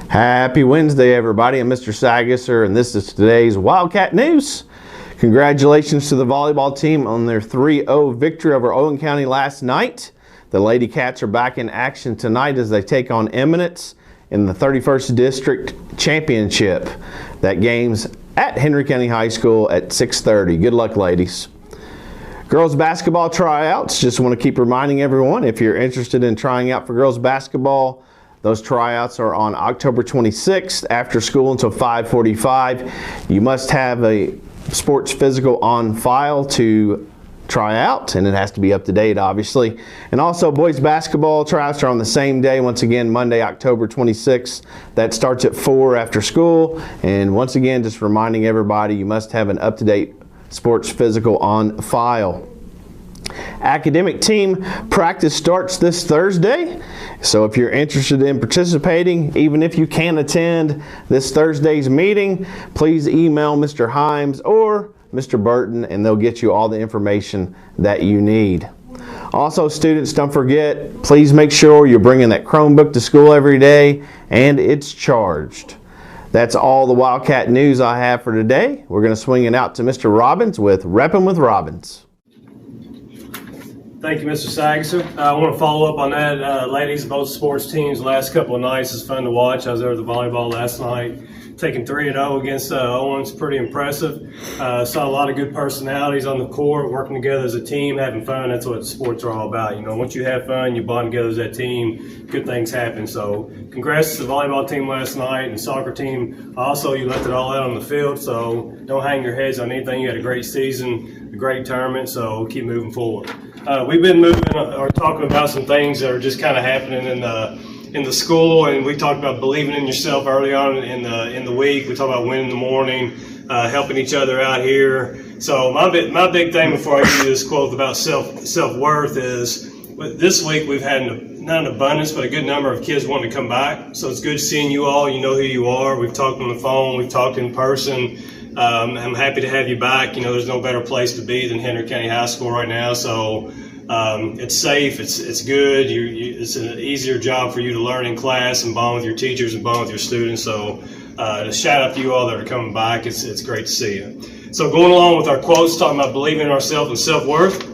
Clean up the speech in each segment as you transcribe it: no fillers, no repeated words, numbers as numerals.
Happy Wednesday, everybody. I'm Mr. Sagisser, and this is today's Wildcat News. Congratulations to the volleyball team on their 3-0 victory over Owen County last night. The Lady Cats are back in action tonight as they take on Eminence in the 31st District Championship. That game's at Henry County High School at 6:30. Good luck, ladies. Girls basketball tryouts. Just want to keep reminding everyone, if you're interested in trying out for girls basketball, those tryouts are on October 26th after school until 5:45. You must have a sports physical on file to try out, and it has to be up to date, obviously. And also, boys basketball tryouts are on the same day, once again, Monday, October 26th. That starts at 4 after school. And once again, just reminding everybody, you must have an up-to-date sports physical on file. Academic team practice starts this Thursday, so if you're interested in participating, even if you can't attend this Thursday's meeting, please email Mr. Himes or Mr. Burton and they'll get you all the information that you need. Also, students, don't forget, please make sure you're bringing that Chromebook to school every day and it's charged. That's all the Wildcat news I have for today. We're going to swing it out to Mr. Robbins with Reppin' with Robbins. Thank you, Mr. Sagisser. I want to follow up on that. Ladies, both sports teams, the last couple of nights is fun to watch. I was there at the volleyball last night, taking 3-0 against Owens. Pretty impressive. Saw a lot of good personalities on the court, working together as a team, having fun. That's what sports are all about. You know, once you have fun, you bond together as a team, good things happen. So congrats to the volleyball team last night and soccer team. Also, you left it all out on the field, so don't hang your heads on anything. You had a great season, a great tournament, so keep moving forward. We've been moving or talking about some things that are just kind of happening in the school, and we talked about believing in yourself early on in the week. We talked about winning in the morning, helping each other out here. So my big thing before I give you this quote about self-worth is, this week we've had not an abundance, but a good number of kids wanting to come back. So it's good seeing you all. You know who you are. We've talked on the phone. We've talked in person. I'm happy to have you back. You know, there's no better place to be than Henry County High School right now. So it's safe. It's good. It's an easier job for you to learn in class and bond with your teachers and bond with your students. So a shout out to you all that are coming back. It's great to see you. So going along with our quotes, talking about believing in ourselves and self-worth.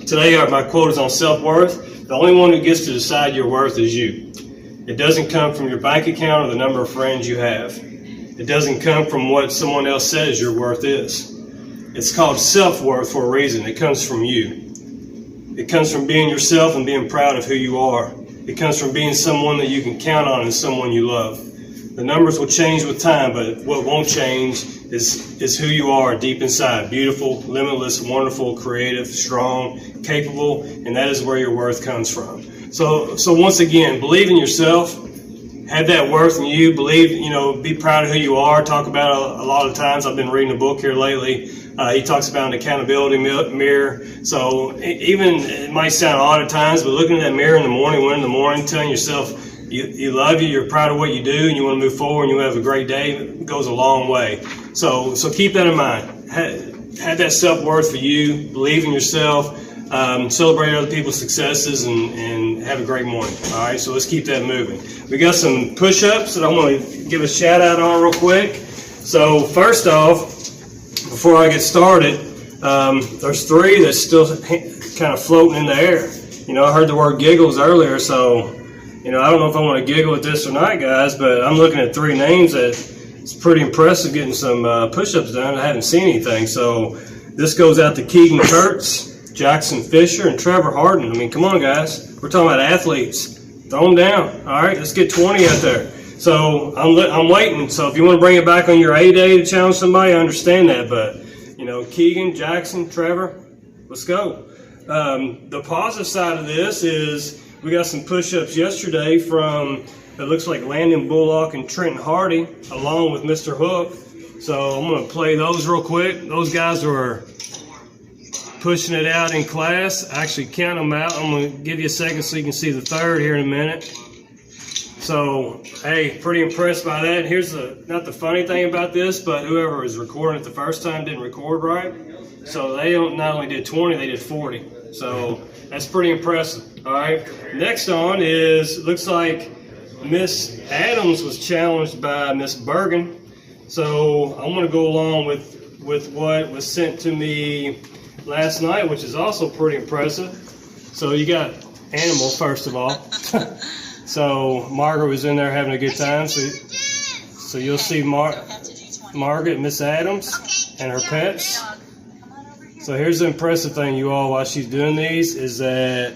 Today my quote is on self-worth. The only one who gets to decide your worth is you. It doesn't come from your bank account or the number of friends you have. It doesn't come from what someone else says your worth is. It's called self-worth for a reason. It comes from you. It comes from being yourself and being proud of who you are. It comes from being someone that you can count on and someone you love. The numbers will change with time, but what won't change is who you are deep inside. Beautiful, limitless, wonderful, creative, strong, capable, and that is where your worth comes from. So once again, believe in yourself. Have that worth in you. Believe, be proud of who you are. Talk about a lot of times. I've been reading a book here lately. He talks about an accountability mirror. So even, it might sound odd at times, but looking at that mirror in the morning, one in the morning, telling yourself you love you, you're proud of what you do, and you want to move forward, and you have a great day, it goes a long way. So keep that in mind. Have that self-worth for you. Believe in yourself. Celebrate other people's successes and have a great morning. All right, so let's keep that moving. We got some push-ups that I want to give a shout out on real quick. So first off, before I get started, there's 3 that's still kind of floating in the air. I heard the word giggles earlier, so I don't know if I want to giggle at this or not, guys, but I'm looking at 3 names that it's pretty impressive getting some push-ups done. I haven't seen anything, so this goes out to Keegan Kurtz, Jackson Fisher, and Trevor Harden. I mean, come on, guys. We're talking about athletes. Throw them down. All right, let's get 20 out there. So I'm waiting. So if you want to bring it back on your A-Day to challenge somebody, I understand that. But, Keegan, Jackson, Trevor, let's go. The positive side of this is we got some push-ups yesterday from, it looks like Landon Bullock and Trenton Hardy, along with Mr. Hook. So I'm going to play those real quick. Those guys were pushing it out in class. Actually count them out. I'm going to give you a second so you can see the third here in a minute. So, hey, pretty impressed by that. Here's not the funny thing about this, but whoever was recording it the first time didn't record right. So they not only did 20, they did 40. So that's pretty impressive. All right. Next on is, looks like Miss Adams was challenged by Miss Bergen. So I want to go along with what was sent to me last night, which is also pretty impressive. So you got animal, first of all. So Margaret was in there having a good time. So you'll see Margaret, Miss Adams, and her pets. So here's the impressive thing, you all, while she's doing these, is that...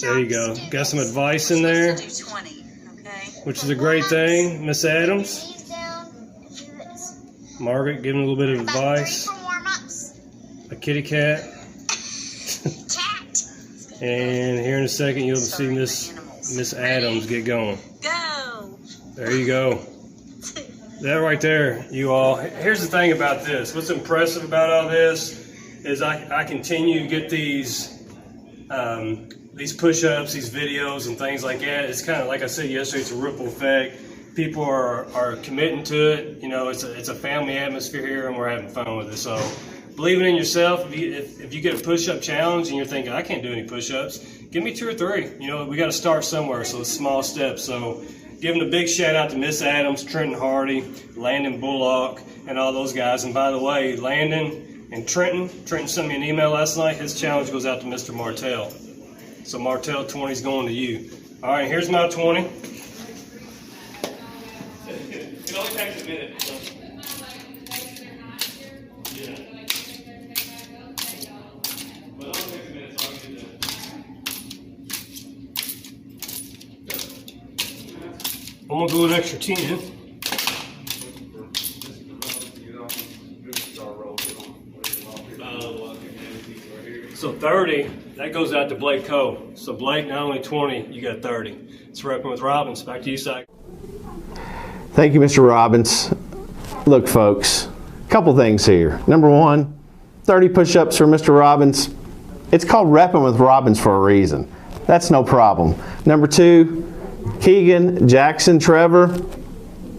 There you go. Got some advice in there, which is a great thing. Miss Adams, Margaret giving a little bit of advice. A kitty cat. And here in a second you'll see Miss Adams get going. There you go. That right there, you all. Here's the thing about this. What's impressive about all this is I continue to get these push-ups, these videos, and things like that. It's kind of like I said yesterday. It's a ripple effect. People are committing to it. You know, it's a family atmosphere here, and we're having fun with it. So, believing in yourself. If you get a push-up challenge and you're thinking I can't do any push-ups, give me 2 or 3. You know, we got to start somewhere. So it's small steps. So, giving a big shout out to Miss Adams, Trenton Hardy, Landon Bullock, and all those guys. And by the way, Landon and Trenton sent me an email last night. His challenge goes out to Mr. Martell. So Martell, 20 is going to you. All right, here's my 20. It only takes a minute. So. Yeah. But it only takes a minute, so I'll get that. I'm going to go an extra 10. So 30, that goes out to Blake Coe. So Blake, not only 20, you got 30. It's Repping with Robbins. Back to you, Cy. Thank you, Mr. Robbins. Look, folks, a couple things here. Number one, 30 push-ups for Mr. Robbins. It's called Repping with Robbins for a reason. That's no problem. Number two, Keegan, Jackson, Trevor,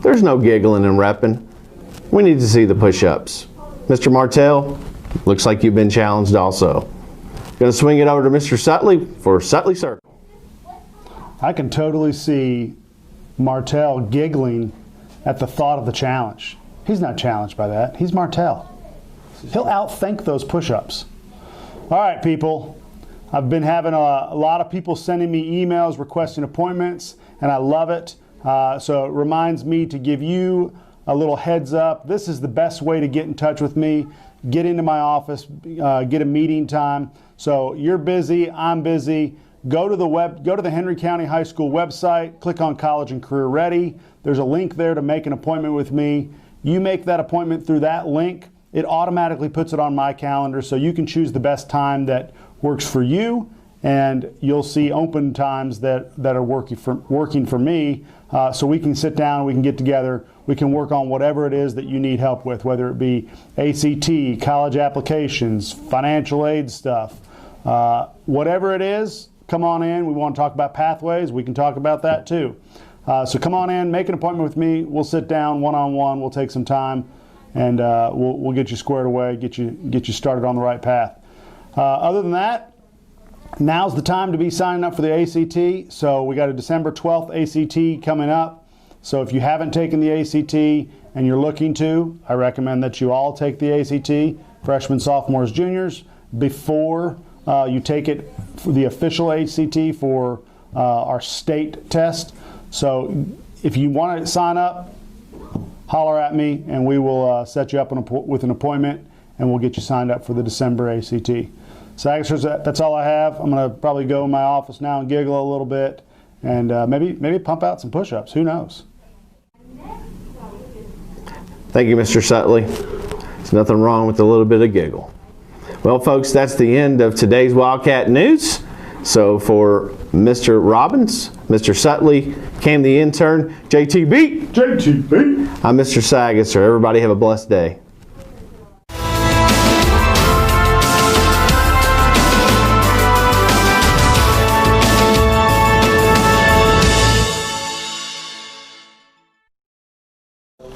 there's no giggling and repping. We need to see the push-ups. Mr. Martell, looks like you've been challenged also. Going to swing it over to Mr. Sutley for Sutley Circle. I can totally see Martell giggling at the thought of the challenge. He's not challenged by that. He's Martell. He'll outthink those push-ups. All right, people. I've been having a lot of people sending me emails requesting appointments, and I love it. So it reminds me to give you a little heads up. This is the best way to get in touch with me. Get into my office, get a meeting time. So you're busy, I'm busy. Go to the Henry County High School website, click on College and Career Ready. There's a link there to make an appointment with me. You make that appointment through that link. It automatically puts it on my calendar, so you can choose the best time that works for you, and you'll see open times that are working for me, so we can sit down, we can get together, we can work on whatever it is that you need help with, whether it be ACT, college applications, financial aid stuff, whatever it is. Come on in. We want to talk about pathways. We can talk about that too. So come on in, make an appointment with me. We'll sit down one-on-one. We'll take some time, and we'll get you squared away, get you started on the right path. Other than that, now's the time to be signing up for the ACT. So we got a December 12th ACT coming up. So if you haven't taken the ACT and you're looking to, I recommend that you all take the ACT, freshmen, sophomores, juniors, before you take it for the official ACT for our state test. So if you want to sign up, holler at me and we will set you up with an appointment, and we'll get you signed up for the December ACT. So that's all I have. I'm going to probably go in my office now and giggle a little bit, and maybe pump out some push-ups. Who knows? Thank you, Mr. Sutley. There's nothing wrong with a little bit of giggle. Well, folks, that's the end of today's Wildcat News. So for Mr. Robbins, Mr. Sutley, Cam the intern, JTB, I'm Mr. Sagasser. Everybody have a blessed day.